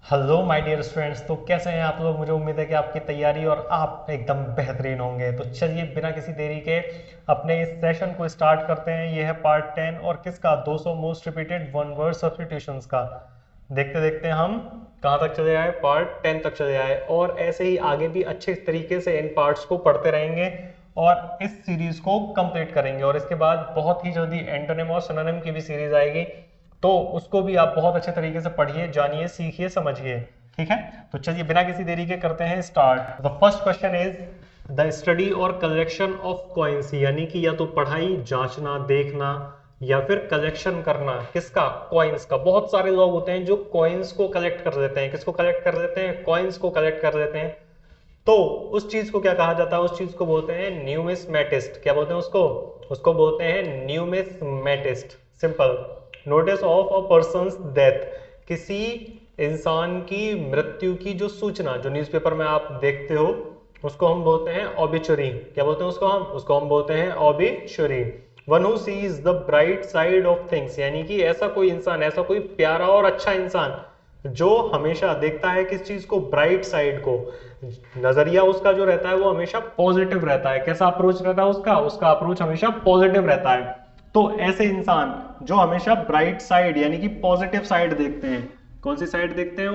Hello my dear students. तो कैसे हैं आप लोग? मुझे उम्मीद है कि आपकी तैयारी और आप एकदम बेहतरीन होंगे। तो चलिए बिना किसी देरी के अपने इस सेशन को स्टार्ट करते हैं। ये है पार्ट 10 और किसका 200 most repeated one word substitutions का। देखते देखते हम कहाँ तक चले आए, पार्ट 10 तक चले आए और ऐसे ही आगे भी अच्छे तरीके से इन पार्ट्स को पढ़ते रहेंगे और इस सीरीज को कंप्लीट करेंगे। और इसके बाद बहुत ही जल्दी एंटोनिम और सिनोनिम की भी सीरीज आएगी, तो उसको भी आप बहुत अच्छे तरीके से पढ़िए, जानिए, सीखिए, समझिए। ठीक है, तो चलिए बिना किसी देरी के करते हैं start. The first question is the study और कलेक्शन ऑफ कॉइन्स, यानी कि या तो पढ़ाई, जांचना, देखना या फिर कलेक्शन करना। किसका? कॉइन्स का। बहुत सारे लोग होते हैं जो कॉइन्स को कलेक्ट कर लेते हैं। किसको कलेक्ट कर लेते हैं? कॉइन्स को कलेक्ट कर लेते हैं। तो उस चीज को क्या कहा जाता है? उस चीज को बोलते हैं न्यूमिस्मेटिस्ट। क्या बोलते हैं उसको? उसको बोलते हैं न्यूमिस्मेटिस्ट। Simple. Notice of a persons death, किसी इंसान की मृत्यु की जो सूचना जो न्यूज़पेपर में आप देखते हो उसको हम बोलते हैं ऑबिचुरी। क्या बोलते हैं उसको? हम बोलते हैं obituary. One who seize the bright side of things, यानी कि ऐसा कोई इंसान, ऐसा कोई प्यारा और अच्छा इंसान जो हमेशा देखता है किस चीज को? ब्राइट साइड को। नजरिया उसका जो रहता है वो हमेशा पॉजिटिव रहता है। कैसा अप्रोच रहता है उसका? उसका अप्रोच हमेशा पॉजिटिव रहता है। तो ऐसे इंसान जो हमेशा ब्राइट साइड यानी कि पॉजिटिव साइड देखते हैं। कौन सी साइड देखते हैं?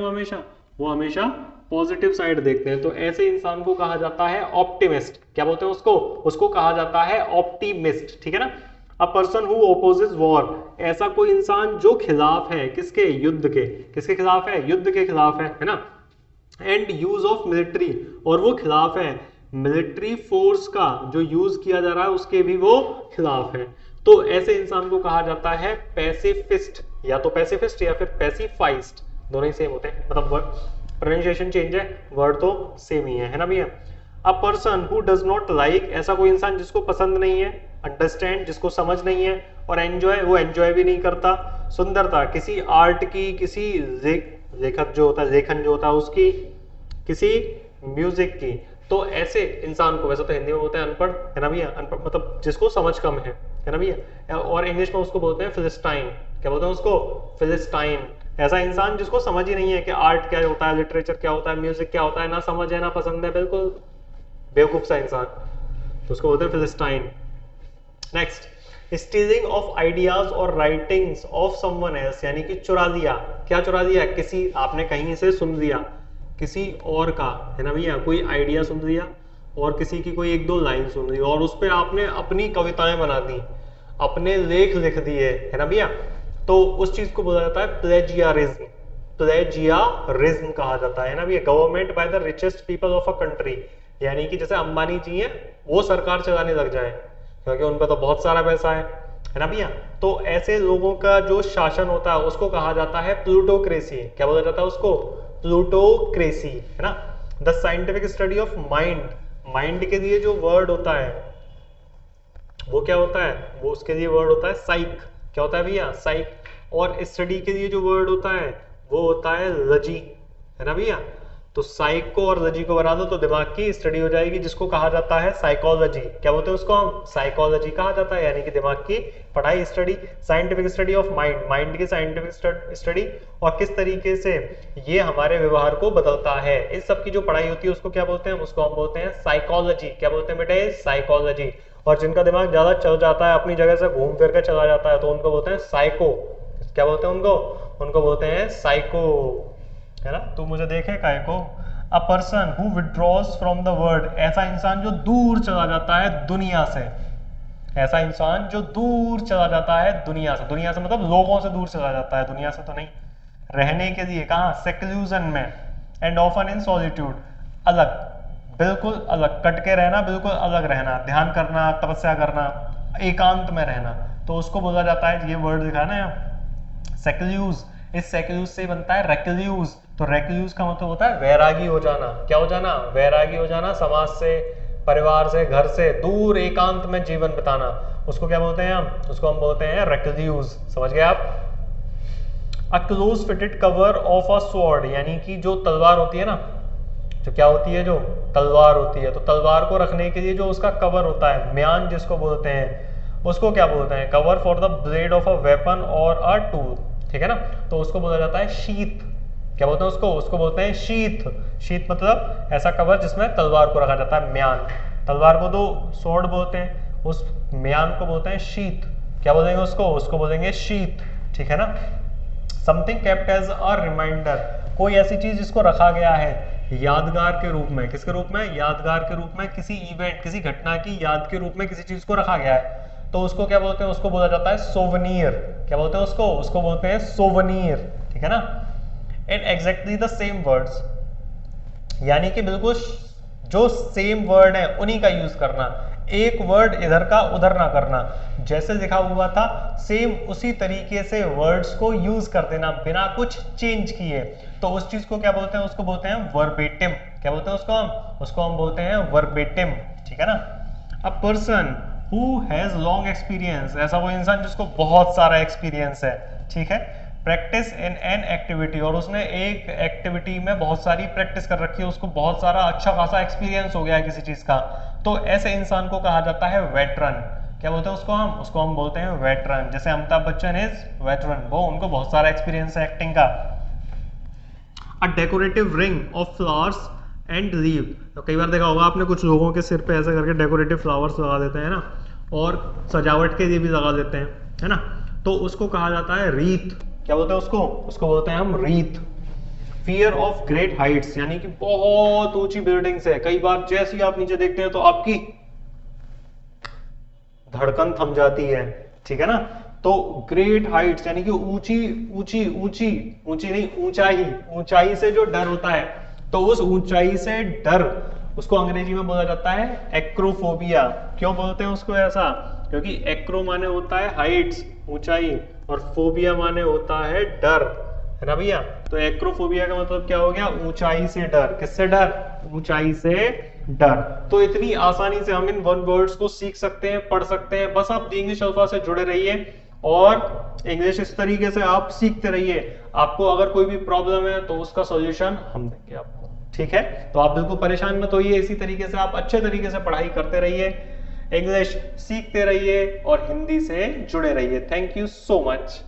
वो हमेशा पॉजिटिव साइड देखते हैं। तो ऐसे इंसान को कहा जाता है ऑप्टिमिस्ट। क्या बोलते हैं उसको? उसको कहा जाता है ऑप्टिमिस्ट। ठीक है ना। अ पर्सन हु ओपोजेस वॉर, ऐसा कोई इंसान जो खिलाफ है किसके? युद्ध के। किसके खिलाफ है? युद्ध के खिलाफ है ना। एंड यूज ऑफ मिलिट्री, और वो खिलाफ है मिलिट्री फोर्स का जो यूज किया जा रहा है उसके भी वो खिलाफ है। तो ऐसे इंसान को कहा जाता है पैसिफिस्ट, या तो पैसिफिस्ट या फिर पैसिफाइस्ट, दोनों ही सेम होते हैं। मतलब प्रोनाउंसिएशन चेंज है, वर्ड तो सेम ही है ना भैया। A person who does not like, ऐसा कोई इंसान जिसको पसंद नहीं है। अंडरस्टैंड, जिसको समझ नहीं है। और एंजॉय, वो एंजॉय भी नहीं करता। सुंदरता, किसी आर्ट की, किसी लेखक जो होता है, लेखन जो होता है उसकी, किसी म्यूजिक की। तो ऐसे इंसान को, वैसे तो हिंदी में बोलते हैं अनपढ़, है ना भैया। अनपढ़ मतलब जिसको समझ कम है ना भैया। और इंग्लिश में उसको बोलते हैं फिलिस्टाइन। क्या बोलते हैं उसको? फिलिस्टाइन। ऐसा इंसान जिसको समझ ही नहीं है कि आर्ट क्या होता है, लिटरेचर क्या होता है, म्यूजिक क्या होता है, ना समझ है ना पसंद है, बिल्कुल बेवकूफ सा इंसान, तो उसको बोलते हैं Philistine. Next, stealing of ideas और राइटिंग्स ऑफ समवन एल्स, यानी कि चुरा लिया। क्या चुरा लिया? किसी, आपने कहीं से सुन लिया किसी और का, है ना भैया, कोई आइडिया सुन लिया और किसी की कोई एक दो लाइन सुन ली और उस पर आपने अपनी कविताएं बना दी, अपने लेख लिख दिए, है ना भैया। तो उस चीज को बोला जाता है प्लेजियारिज्म। प्लेजियारिज्म कहा जाता है ना भैया। Government by the richest people of a country, यानी कि जैसे अंबानी जी हैं वो सरकार चलाने लग जाए क्योंकि उन पर तो बहुत सारा पैसा है ना भैया। तो ऐसे लोगों का जो शासन होता है उसको कहा जाता है प्लूटोक्रेसी। क्या बोला जाता है उसको? प्लूटोक्रेसी, है ना। The scientific study of mind, mind के लिए जो वर्ड होता है वो क्या होता है? वो उसके लिए वर्ड होता है साइक। क्या होता है भैया? साइक। और स्टडी के लिए जो वर्ड होता है वो होता है लजी, है ना भैया। तो साइक को और लजी को बना दो तो दिमाग की स्टडी हो जाएगी, जिसको कहा जाता है साइकोलॉजी। क्या बोलते हैं उसको? हम साइकोलॉजी कहा जाता है, यानी कि दिमाग की पढ़ाई, study. Scientific study of mind, mind की साइंटिफिक स्टडी, और किस तरीके से ये हमारे व्यवहार को बदलता है, इस सब की जो पढ़ाई होती है उसको क्या बोलते हैं? उसको हम बोलते हैं साइकोलॉजी। क्या बोलते हैं बेटे? साइकोलॉजी। और जिनका दिमाग ज्यादा चल जाता है, अपनी जगह से घूम फिर कर चला जाता है, तो उनको बोलते हैं साइको। क्या बोलते हैं उनको? उनको बोलते हैं साइको, है ना। तो मुझे देखे काय को। A person who withdraws from the world, ऐसा इंसान जो दूर चला जाता है दुनिया से। ऐसा इंसान जो दूर चला जाता है दुनिया से। दुनिया से मतलब लोगों से दूर चला जाता है, दुनिया से तो नहीं। रहने के लिए कहाँ? सेक्लूजन में। एंड ऑफन इन सॉलिट्यूड, अलग, बिल्कुल अलग, कट के रहना, बिल्कुल अलग रहना, ध्यान करना, तपस्या करना, एकांत में रहना। तो उसको बोला जाता है, ये वर्ड दिखा ना यहाँ, सेक्लूज। इस सेक्लूज से बनता है रेक्लूज। तो रेक्लूज का मतलब होता है वैरागी हो जाना। क्या हो जाना? वैरागी हो जाना, समाज से, परिवार से, घर से दूर एकांत में जीवन बिताना। उसको क्या बोलते हैं हम? उसको हम बोलते हैं रेक्लूज। समझ गए आप? A close fitted cover of a sword, यानी कि जो तलवार होती है ना, जो क्या होती है, जो तलवार होती है, तो तलवार को रखने के लिए जो उसका कवर होता है, म्यान जिसको बोलते हैं, उसको क्या बोलते हैं? Cover for the blade of a weapon और अ टूल। ठीक है ना। तो उसको बोला जाता है शीथ। क्या बोलते हैं उसको? उसको बोलते हैं शीथ। शीथ मतलब ऐसा कवर जिसमें तलवार को रखा जाता है, म्यान। तलवार को तो स्वॉर्ड बोलते हैं, उस म्यान को बोलते हैं शीथ। क्या बोलेंगे उसको? उसको बोलेंगे शीथ, ठीक है ना। Something kept as a reminder, कोई ऐसी चीज जिसको रखा गया है यादगार के रूप में। किसके रूप में? यादगार के रूप में। किसी इवेंट, किसी घटना की याद के रूप में किसी चीज को रखा गया है, तो उसको क्या बोलते हैं? उसको बोला जाता है सोवनियर। क्या बोलते हैं उसको? उसको बोलते हैं सोवनियर, ठीक है ना। In exactly the same words, यानी कि बिल्कुल जो सेम वर्ड है उन्हीं का यूज करना, एक वर्ड इधर का उधर ना करना, जैसे लिखा हुआ था सेम उसी तरीके से वर्ड्स को यूज कर देना बिना कुछ चेंज किए। तो उस चीज को क्या बोलते हैं? उसको बोलते हैं वर्बेटिम। क्या बोलते हैं उसको? उसको हम बोलते हैं वर्बेटिम, ठीक है ना। A person who has long experience, ऐसा वो इंसान जिसको बहुत सारा एक्सपीरियंस है, ठीक है। प्रैक्टिस इन एन एक्टिविटी, और उसने एक एक्टिविटी में बहुत सारी प्रैक्टिस कर रखी है, उसको बहुत सारा अच्छा खासा एक्सपीरियंस हो गया है किसी चीज का, तो ऐसे इंसान को कहा जाता है वेटरन। क्या बोलते हैं उसको? उसको हम बोलते हैं वेटरन। जैसे अमिताभ बच्चन इज वेटरन, वो उनको बहुत सारा एक्सपीरियंस है एक्टिंग का। A decorative ring of flowers and leave, तो कई बार देखा होगा आपने कुछ लोगों के सिर पे ऐसा करके डेकोरेटिव फ्लावर्स लगा देते हैं ना, और सजावट के लिए भी लगा देते हैं, है ना, तो उसको कहा जाता है रीत। क्या बोलते हैं उसको? उसको बोलते हैं हम रीत। फियर ऑफ ग्रेट हाइट्स, यानी कि बहुत ऊंची बिल्डिंग्स है, कई बार जैसे ही आप नीचे देखते हैं तो आपकी धड़कन थम जाती है, ठीक है ना। तो ग्रेट हाइट्स यानी कि ऊंची ऊंची ऊंची ऊंची नहीं, ऊंचाई, ऊंचाई से जो डर होता है, तो उस ऊंचाई से डर, उसको अंग्रेजी में बोला जाता है एक्रोफोबिया। क्यों बोलते हैं उसको ऐसा? क्योंकि एक्रो माने होता है हाइट्स, ऊंचाई, और फोबिया माने होता है डर, है ना भैया। तो एक्रोफोबिया का मतलब क्या हो गया? ऊंचाई से डर। किससे डर? ऊंचाई से डर। तो इतनी आसानी से हम इन वन वर्ड्स को सीख सकते हैं, पढ़ सकते हैं। बस आप इंग्लिश अल्फा से जुड़े रहिए और इंग्लिश इस तरीके से आप सीखते रहिए। आपको अगर कोई भी प्रॉब्लम है तो उसका सॉल्यूशन हम देंगे आपको, ठीक है। तो आप बिल्कुल परेशान मत होइए, इसी तरीके से आप अच्छे तरीके से पढ़ाई करते रहिए, इंग्लिश सीखते रहिए और हिंदी से जुड़े रहिए। Thank you so much.